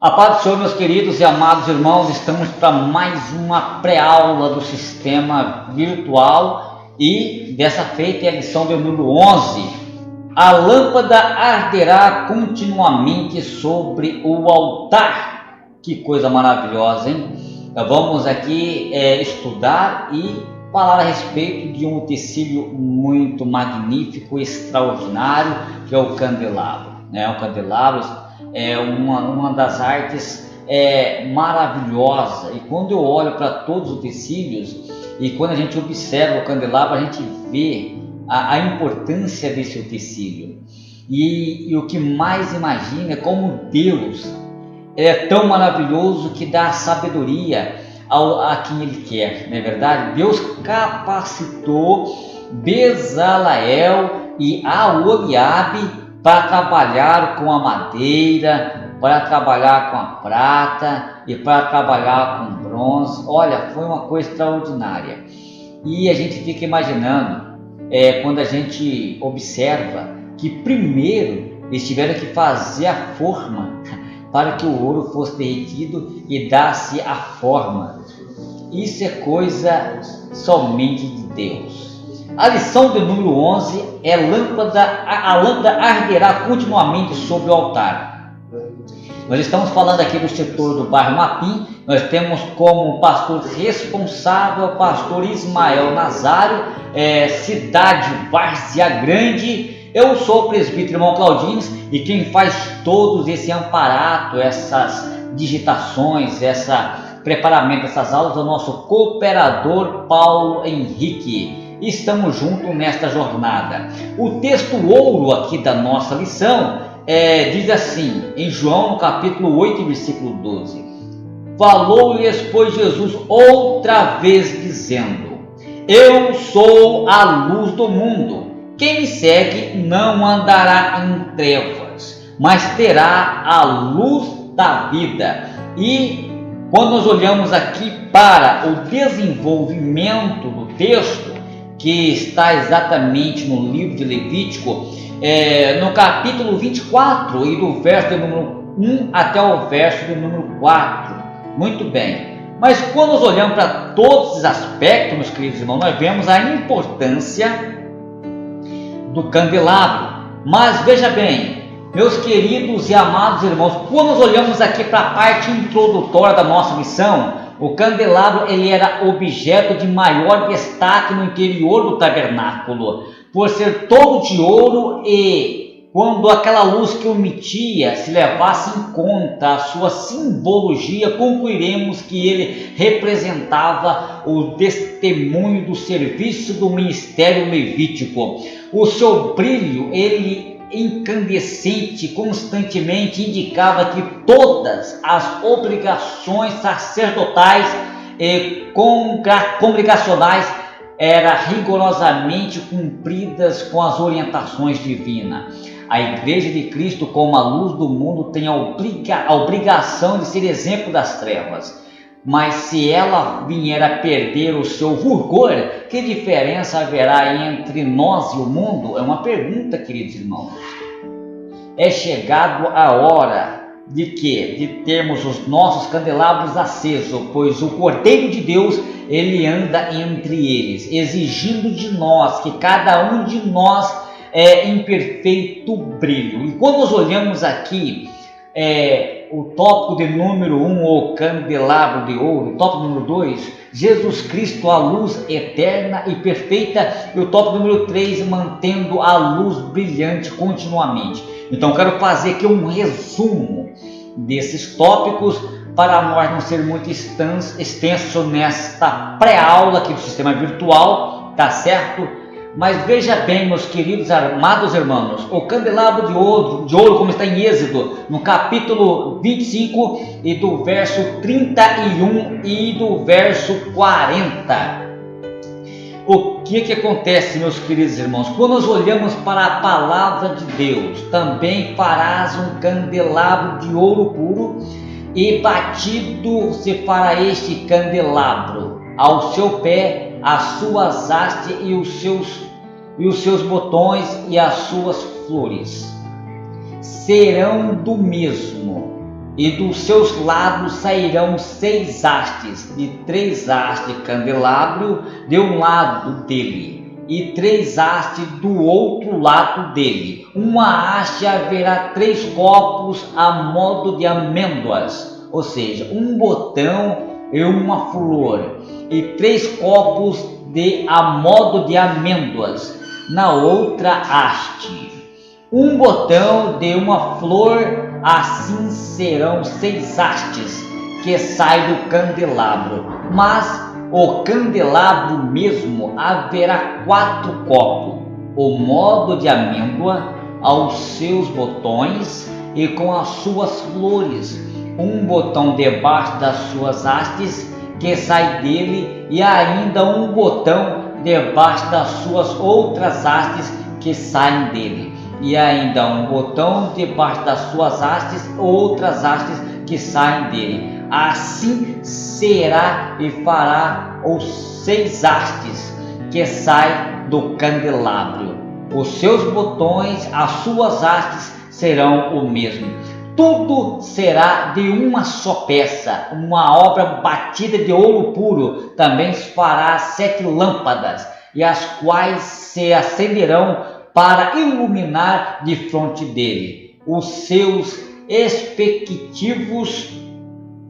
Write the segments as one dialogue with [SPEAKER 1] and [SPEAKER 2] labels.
[SPEAKER 1] A paz do Senhor, meus queridos e amados irmãos, estamos para mais uma pré-aula do sistema virtual e dessa feita é a lição do número 11. A lâmpada arderá continuamente sobre o altar. Que coisa maravilhosa, hein? Então, vamos aqui estudar e falar a respeito de um utensílio muito magnífico, extraordinário, que é o candelabro. O candelabro é uma das artes maravilhosa, e quando eu olho para todos os utensílios e quando a gente observa o candelabro, a gente vê a importância desse utensílio e o que mais imagina é como Deus é tão maravilhoso que dá sabedoria a quem Ele quer, não é verdade? Deus capacitou Bezaleel e Aholiabe para trabalhar com a madeira, para trabalhar com a prata e para trabalhar com bronze. Olha, foi uma coisa extraordinária. E a gente fica imaginando, quando a gente observa que primeiro eles tiveram que fazer a forma para que o ouro fosse derretido e desse a forma. Isso é coisa somente de Deus. A lição do número 11 é a lâmpada arderá continuamente sobre o altar. Nós estamos falando aqui do setor do bairro Mapim. Nós temos como pastor responsável o pastor Ismael Nazário, cidade Várzea Grande. Eu sou o presbítero irmão Claudines e quem faz todos esse amparato, essas digitações, preparamento dessas aulas é o nosso cooperador Paulo Henrique. Estamos juntos nesta jornada. O texto ouro aqui da nossa lição diz assim, em João no capítulo 8, versículo 12: Falou-lhes, pois, Jesus outra vez, dizendo: Eu sou a luz do mundo. Quem me segue não andará em trevas, mas terá a luz da vida. E quando nós olhamos aqui para o desenvolvimento do texto, que está exatamente no livro de Levítico, no capítulo 24 e do verso de número 1 até o verso de número 4. Muito bem. Mas quando nós olhamos para todos esses aspectos, meus queridos irmãos, nós vemos a importância do candelabro. Mas veja bem, meus queridos e amados irmãos, quando nós olhamos aqui para a parte introdutória da nossa missão, o candelabro ele era objeto de maior destaque no interior do tabernáculo, por ser todo de ouro, e quando aquela luz que emitia se levasse em conta a sua simbologia, concluiremos que ele representava o testemunho do serviço do ministério levítico. O seu brilho, ele incandescente, constantemente indicava que todas as obrigações sacerdotais e congregacionais eram rigorosamente cumpridas com as orientações divinas. A Igreja de Cristo, como a luz do mundo, tem a obrigação de ser exemplo das trevas. Mas se ela vier a perder o seu fulgor, que diferença haverá entre nós e o mundo? É uma pergunta, queridos irmãos. É chegado a hora de quê? De termos os nossos candelabros acesos, pois o Cordeiro de Deus, ele anda entre eles, exigindo de nós que cada um de nós em perfeito brilho. E quando nós olhamos aqui o tópico de número 1, o candelabro de ouro, o tópico número 2, Jesus Cristo, a luz eterna e perfeita, e o tópico número 3, mantendo a luz brilhante continuamente. Então quero fazer aqui um resumo desses tópicos para nós não ser muito extenso nesta pré-aula aqui do sistema virtual, tá certo? Mas veja bem, meus queridos amados irmãos, o candelabro de ouro, como está em Êxodo, no capítulo 25 e do verso 31 e do verso 40. O que acontece, meus queridos irmãos? Quando nós olhamos para a palavra de Deus, também farás um candelabro de ouro puro, e batido se fará este candelabro, ao seu pé as suas hastes e os seus botões e as suas flores serão do mesmo, e dos seus lados sairão 6 hastes, de 3 hastes de candelabro de um lado dele, e 3 hastes do outro lado dele. Uma haste haverá 3 copos a modo de amêndoas, ou seja, um botão e uma flor, e 3 copos a modo de amêndoas na outra haste. Um botão de uma flor, assim serão 6 hastes que saem do candelabro. Mas o candelabro mesmo haverá 4 copos, o modo de amêndoa, aos seus botões e com as suas flores. Um botão debaixo das suas hastes que sai dele, e ainda um botão debaixo das suas outras hastes que saem dele, e ainda um botão debaixo das suas hastes, outras hastes que saem dele. Assim será e fará os 6 hastes que saem do candelabro. Os seus botões, as suas hastes serão o mesmo. Tudo será de uma só peça, uma obra batida de ouro puro. Também fará 7 lâmpadas, e as quais se acenderão para iluminar de fronte dele. Os seus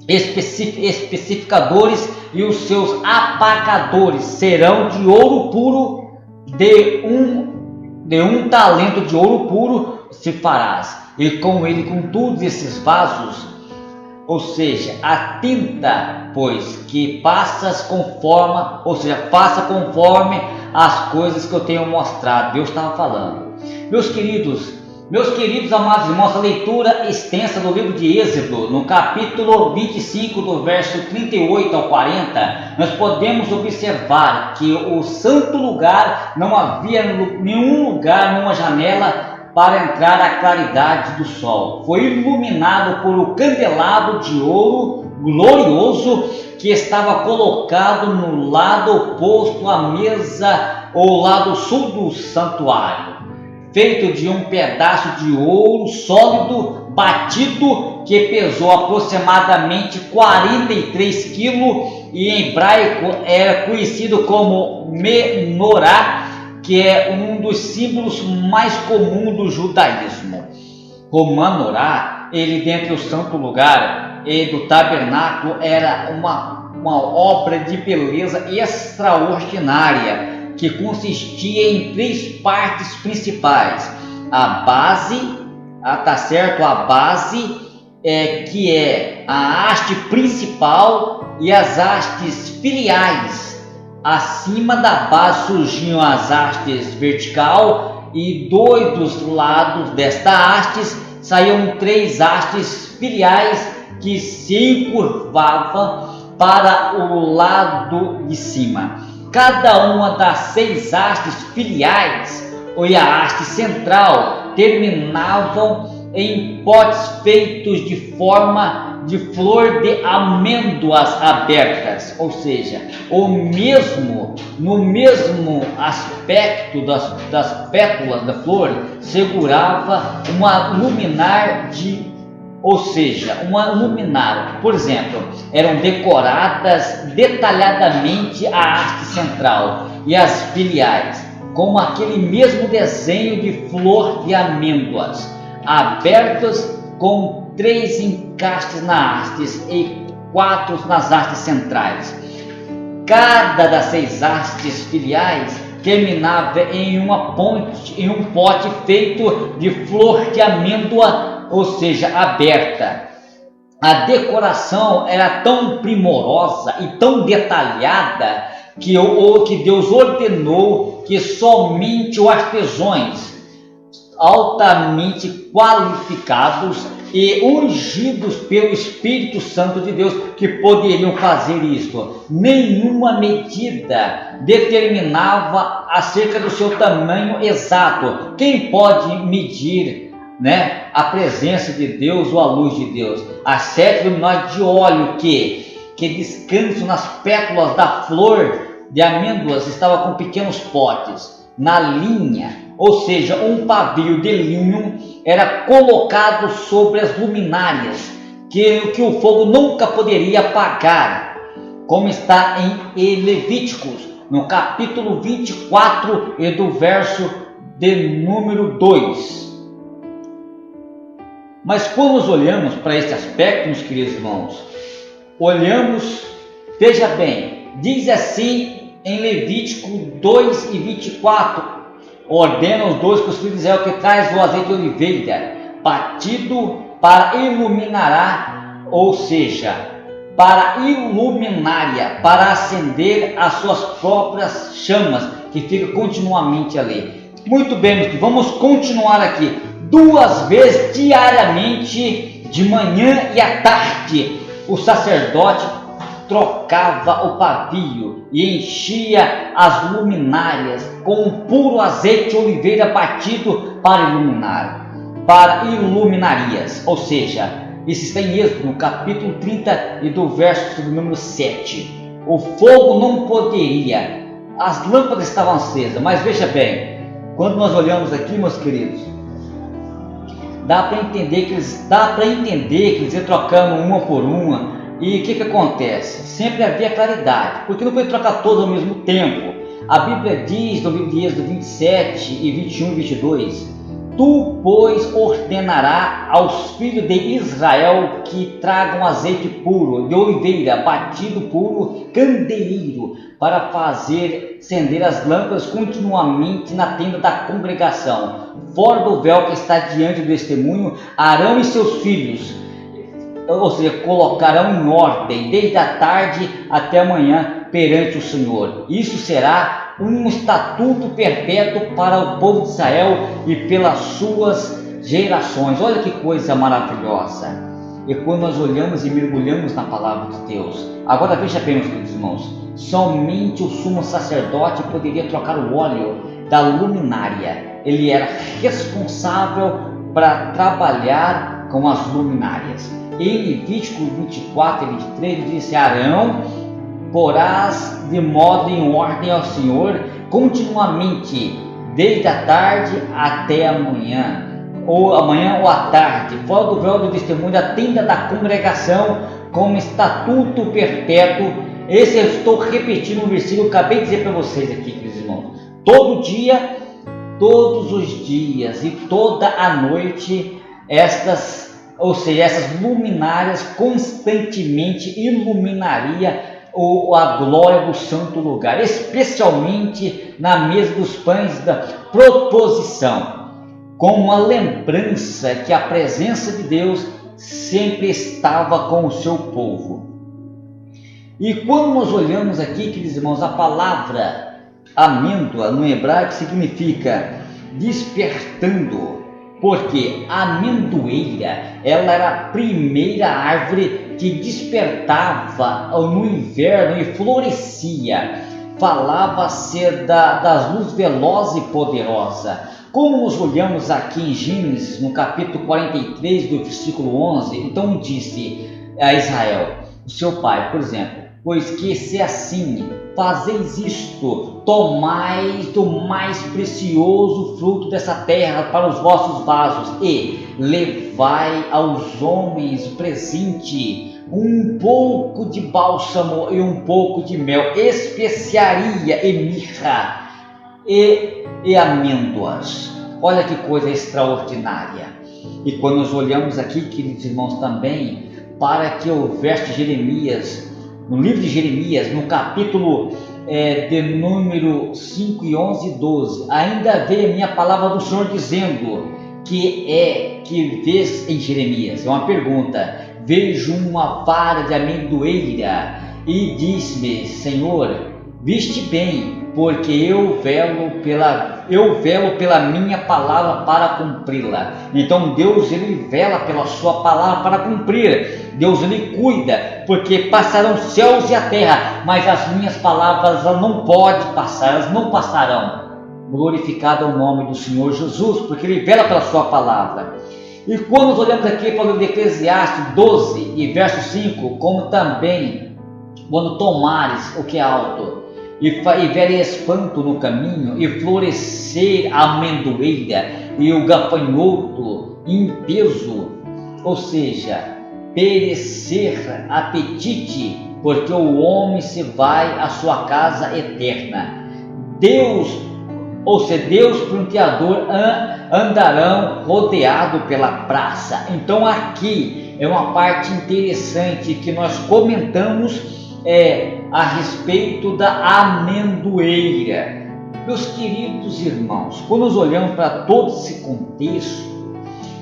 [SPEAKER 1] especificadores e os seus apagadores serão de ouro puro, de um talento de ouro puro se farás, e com ele, com todos esses vasos, ou seja, a tinta, pois, que faça conforme as coisas que eu tenho mostrado. Deus estava falando. Meus queridos amados irmãos, a leitura extensa do livro de Êxodo, no capítulo 25, do verso 38 ao 40, nós podemos observar que o santo lugar não havia nenhum lugar, nenhuma janela para entrar a claridade do sol. Foi iluminado por um candelabro de ouro glorioso que estava colocado no lado oposto à mesa, ou lado sul do santuário, feito de um pedaço de ouro sólido batido que pesou aproximadamente 43 quilos, e em hebraico era conhecido como menorá, que é um dos símbolos mais comuns do judaísmo. O menorá, ele dentro do santo lugar e do tabernáculo, era uma obra de beleza extraordinária, que consistia em 3 partes principais. A base, que é a haste principal, e as hastes filiais. Acima da base surgiam as hastes vertical, e 2 dos lados desta hastes saíam 3 hastes filiais que se encurvavam para o lado de cima. Cada uma das 6 hastes filiais, ou a haste central, terminavam em potes feitos de forma de flor de amêndoas abertas, ou seja, no mesmo aspecto das pétalas da flor, segurava uma luminária, por exemplo, eram decoradas detalhadamente a haste central e as filiais, com aquele mesmo desenho de flor de amêndoas, abertas com 3 encaixes nas hastes e 4 nas hastes centrais. Cada das 6 hastes filiais terminava em um pote feito de flor de amêndoa, ou seja, aberta. A decoração era tão primorosa e tão detalhada que Deus ordenou que somente os artesãos altamente qualificados e ungidos pelo Espírito Santo de Deus que poderiam fazer isto. Nenhuma medida determinava acerca do seu tamanho exato. Quem pode medir, a presença de Deus ou a luz de Deus? As 7 luminárias de óleo que descansam nas pétalas da flor de amêndoas estavam com pequenos potes na linha, ou seja, um pavio de linho era colocado sobre as luminárias que o fogo nunca poderia apagar, como está em Levíticos, no capítulo 24 e do verso de número 2. Mas quando nós olhamos para esse aspecto, meus queridos irmãos, veja bem, diz assim em Levítico 2 e 24, ordena os dois que os filhos de Israel que traz o azeite de oliveira, batido para iluminar, ou seja, para iluminária, para acender as suas próprias chamas, que fica continuamente ali. Muito bem, vamos continuar aqui. 2 vezes diariamente, de manhã e à tarde, o sacerdote trocava o pavio e enchia as luminárias com um puro azeite de oliveira batido para iluminarias, ou seja, isso está em Êxodo, no capítulo 30 e do verso do número 7. O fogo não poderia, as lâmpadas estavam acesas, mas veja bem, quando nós olhamos aqui, meus queridos, dá para entender que eles iam trocando uma por uma. E o que acontece? Sempre havia claridade, porque não foi trocar todos ao mesmo tempo. A Bíblia diz no livro de Êxodo 27 e 21 e 22: Tu, pois, ordenará aos filhos de Israel que tragam azeite puro de oliveira, batido puro, candeeiro, para fazer acender as lâmpadas continuamente na tenda da congregação, fora do véu que está diante do testemunho. Arão e seus filhos, ou seja, colocarão em ordem desde a tarde até amanhã perante o Senhor. Isso será um estatuto perpétuo para o povo de Israel e pelas suas gerações. Olha que coisa maravilhosa! E quando nós olhamos e mergulhamos na palavra de Deus, agora veja bem, meus queridos irmãos, somente o sumo sacerdote poderia trocar o óleo da luminária. Ele era responsável para trabalhar com as luminárias. Em Levítico 24 e 23 ele disse: Arão, porás de modo em ordem ao Senhor continuamente, desde a tarde até amanhã, ou à tarde, fora do véu do testemunho da tenda da congregação, como estatuto perpétuo. Esse eu estou repetindo um versículo que eu acabei de dizer para vocês aqui, queridos irmãos. Todo dia, todos os dias e toda a noite, essas luminárias constantemente iluminaria a glória do santo lugar, especialmente na mesa dos pães da proposição, como uma lembrança que a presença de Deus sempre estava com o seu povo. E quando nós olhamos aqui, queridos irmãos, a palavra amêndoa no hebraico significa despertando, porque a amendoeira, ela era a primeira árvore que despertava no inverno e florescia. Falava ser das luzes veloz e poderosa. Como nós olhamos aqui em Gênesis, no capítulo 43, do versículo 11, então disse a Israel, seu pai, por exemplo: pois que se assim fazeis isto, tomais do mais precioso fruto dessa terra para os vossos vasos, e levai aos homens presente um pouco de bálsamo e um pouco de mel, especiaria e mirra e amêndoas. Olha que coisa extraordinária. E quando nós olhamos aqui, queridos irmãos, também para que o verso de Jeremias, no livro de Jeremias, no capítulo de número 5 e 11 e 12, ainda veio a minha palavra do Senhor dizendo, que vês em Jeremias, é uma pergunta: vejo uma vara de amendoeira, e diz-me, Senhor, viste bem, porque eu velo pela minha palavra para cumpri-la. Então Deus, ele vela pela sua palavra para cumprir. Deus, ele cuida, porque passarão os céus e a terra, mas as minhas palavras não podem passar, elas não passarão. Glorificado é o nome do Senhor Jesus, porque ele vela pela sua palavra. E quando nós olhamos aqui para o Eclesiastes 12 e verso 5, como também quando tomares o que é alto, e ver espanto no caminho, e florescer a amendoeira, e o gafanhoto em peso, ou seja, perecer apetite, porque o homem se vai à sua casa eterna. Deus, ou seja, Deus pranteador andarão rodeado pela praça. Então aqui é uma parte interessante que nós comentamos a respeito da amendoeira. Meus queridos irmãos, quando nós olhamos para todo esse contexto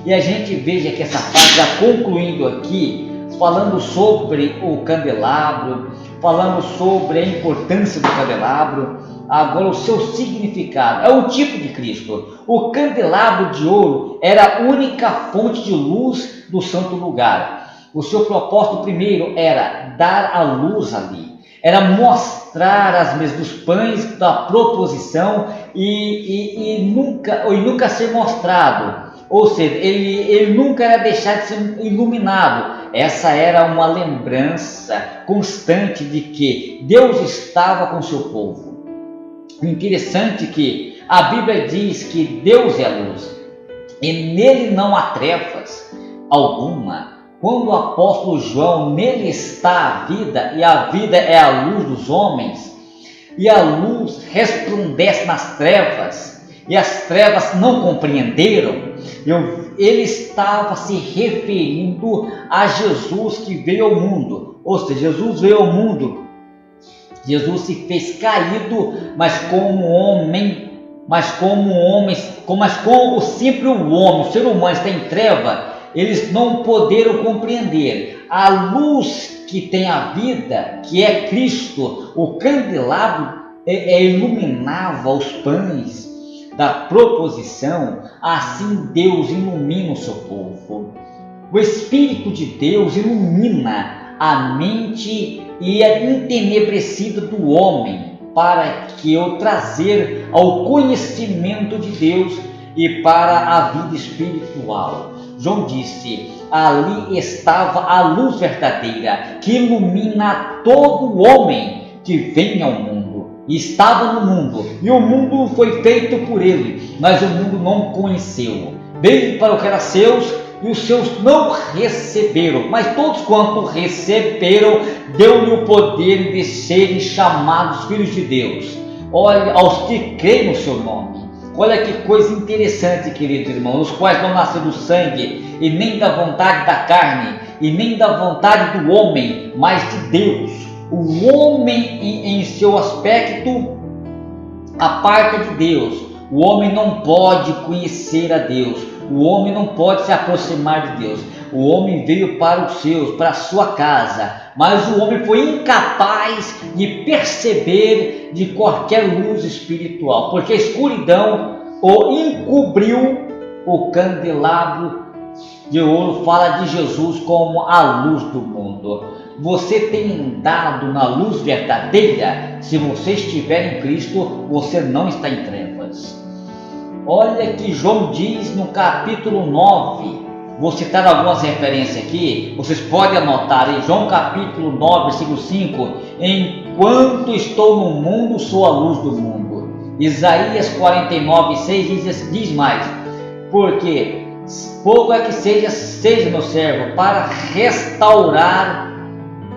[SPEAKER 1] e a gente veja que essa parte já concluindo aqui, falando sobre o candelabro, falando sobre a importância do candelabro, agora o seu significado, é o tipo de Cristo. O candelabro de ouro era a única fonte de luz do santo lugar. O seu propósito primeiro era dar a luz ali, era mostrar as mesas dos pães da proposição e nunca ser mostrado. Ou seja, ele nunca era deixado de ser iluminado. Essa era uma lembrança constante de que Deus estava com o seu povo. O interessante é que a Bíblia diz que Deus é a luz e nele não há trevas alguma. Quando o apóstolo João, nele está a vida e a vida é a luz dos homens, e a luz resplandece nas trevas, e as trevas não compreenderam. Ele estava se referindo a Jesus que veio ao mundo. Ou seja, Jesus veio ao mundo, Jesus se fez caído, mas como homem, como sempre o homem, o ser humano está em treva, eles não puderam compreender. A luz que tem a vida, que é Cristo, o candelabro iluminava os pães da proposição, assim Deus ilumina o seu povo. O Espírito de Deus ilumina a mente e a entenebrecida do homem, para que eu trazer ao conhecimento de Deus e para a vida espiritual. João disse: ali estava a luz verdadeira, que ilumina todo homem que vem ao mundo. Estava no mundo, e o mundo foi feito por ele, mas o mundo não conheceu. Veio para o que era seus, e os seus não receberam, mas todos quanto receberam, deu-lhe o poder de serem chamados filhos de Deus. Olha, aos que creem no seu nome. Olha que coisa interessante, queridos irmãos, os quais não nasceram do sangue, e nem da vontade da carne, e nem da vontade do homem, mas de Deus. O homem em seu aspecto aparta de Deus. O homem não pode conhecer a Deus. O homem não pode se aproximar de Deus. O homem veio para os seus, para a sua casa, mas o homem foi incapaz de perceber de qualquer luz espiritual, porque a escuridão o encobriu. O candelabro de ouro fala de Jesus como a luz do mundo. Você tem andado na luz verdadeira? Se você estiver em Cristo, você não está em trevas. Olha que João diz no capítulo 9, vou citar algumas referências aqui, vocês podem anotar em João capítulo 9, versículo 5, enquanto estou no mundo, sou a luz do mundo. Isaías 49, 6 diz mais, porque pouco é que seja meu servo, para restaurar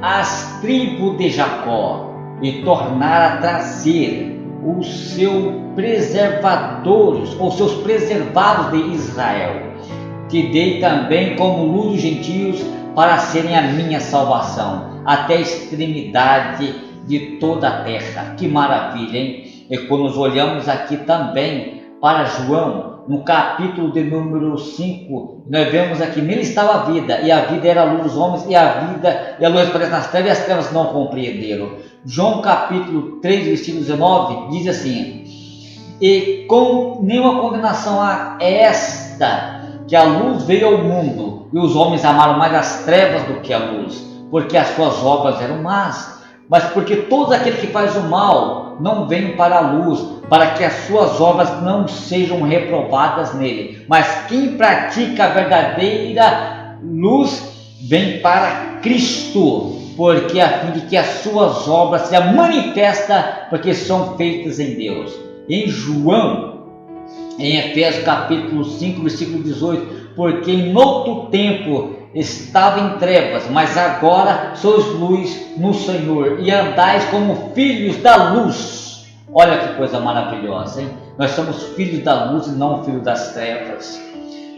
[SPEAKER 1] as tribos de Jacó e tornar a trazer os seus preservadores, ou seus preservados de Israel. Te dei também como luz dos gentios para serem a minha salvação, até a extremidade de toda a terra. Que maravilha, hein? E quando nós olhamos aqui também para João, no capítulo de número 5, nós vemos aqui, nele estava a vida, e a vida era a luz dos homens, e a luz aparece nas trevas, e as trevas não compreenderam. João capítulo 3, versículo 19, diz assim: e com nenhuma condenação há esta, que a luz veio ao mundo, e os homens amaram mais as trevas do que a luz, porque as suas obras eram más. Mas porque todo aquele que faz o mal não vem para a luz, para que as suas obras não sejam reprovadas nele. Mas quem pratica a verdadeira luz vem para Cristo, porque a fim de que as suas obras se manifestem, porque são feitas em Deus. Em João, em Efésios capítulo 5, versículo 18, porque em outro tempo estava em trevas, mas agora sois luz no Senhor e andais como filhos da luz. Olha que coisa maravilhosa, hein? Nós somos filhos da luz e não filhos das trevas.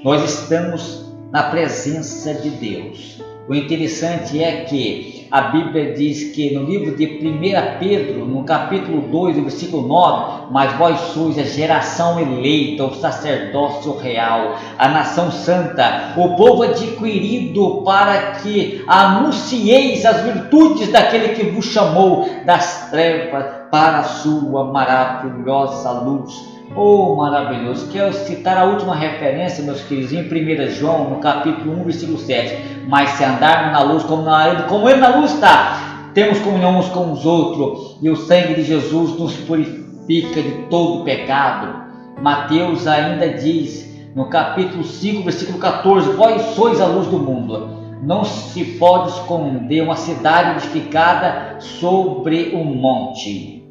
[SPEAKER 1] Nós estamos na presença de Deus. O interessante é que a Bíblia diz que no livro de 1 Pedro, no capítulo 2, versículo 9, mas vós sois a geração eleita, o sacerdócio real, a nação santa, o povo adquirido, para que anuncieis as virtudes daquele que vos chamou das trevas para a sua maravilhosa luz. Oh, maravilhoso! Quero citar a última referência, meus queridos, em 1 João, no capítulo 1, versículo 7. Mas se andarmos na luz como ele na luz está, temos comunhão uns com os outros, e o sangue de Jesus nos purifica de todo pecado. Mateus ainda diz, no capítulo 5, versículo 14, vós sois a luz do mundo. Não se pode esconder uma cidade edificada sobre um monte.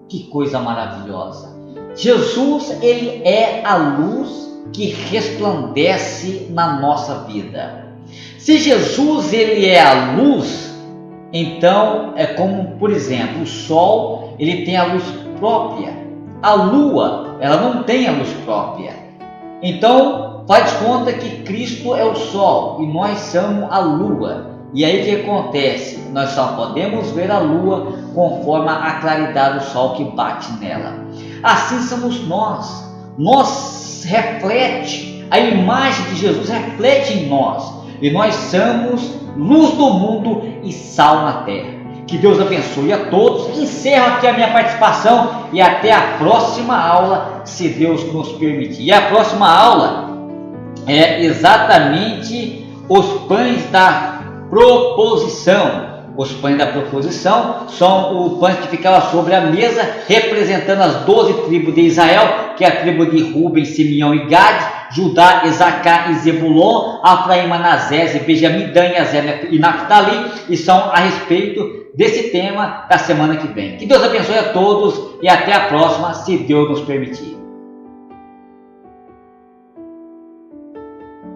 [SPEAKER 1] Que coisa maravilhosa! Jesus, ele é a luz que resplandece na nossa vida. Se Jesus, ele é a luz, então é como, por exemplo, o sol, ele tem a luz própria. A lua, ela não tem a luz própria. Então, faz conta que Cristo é o sol e nós somos a lua. E aí o que acontece? Nós só podemos ver a lua conforme a claridade do sol que bate nela. Assim somos nós. Nós reflete, a imagem de Jesus reflete em nós. E nós somos luz do mundo e sal na terra. Que Deus abençoe a todos. Encerro aqui a minha participação e até a próxima aula, se Deus nos permitir. E a próxima aula é exatamente os pães da proposição. Os pães da proposição são o pães que ficava sobre a mesa, representando as 12 tribos de Israel, que é a tribo de Ruben, Simeão e Gade, Judá, Isacar e Zebulon, Efraim, Manassés e Benjamim, Dan, Aser e Naphtali, e são a respeito desse tema da semana que vem. Que Deus abençoe a todos e até a próxima, se Deus nos permitir.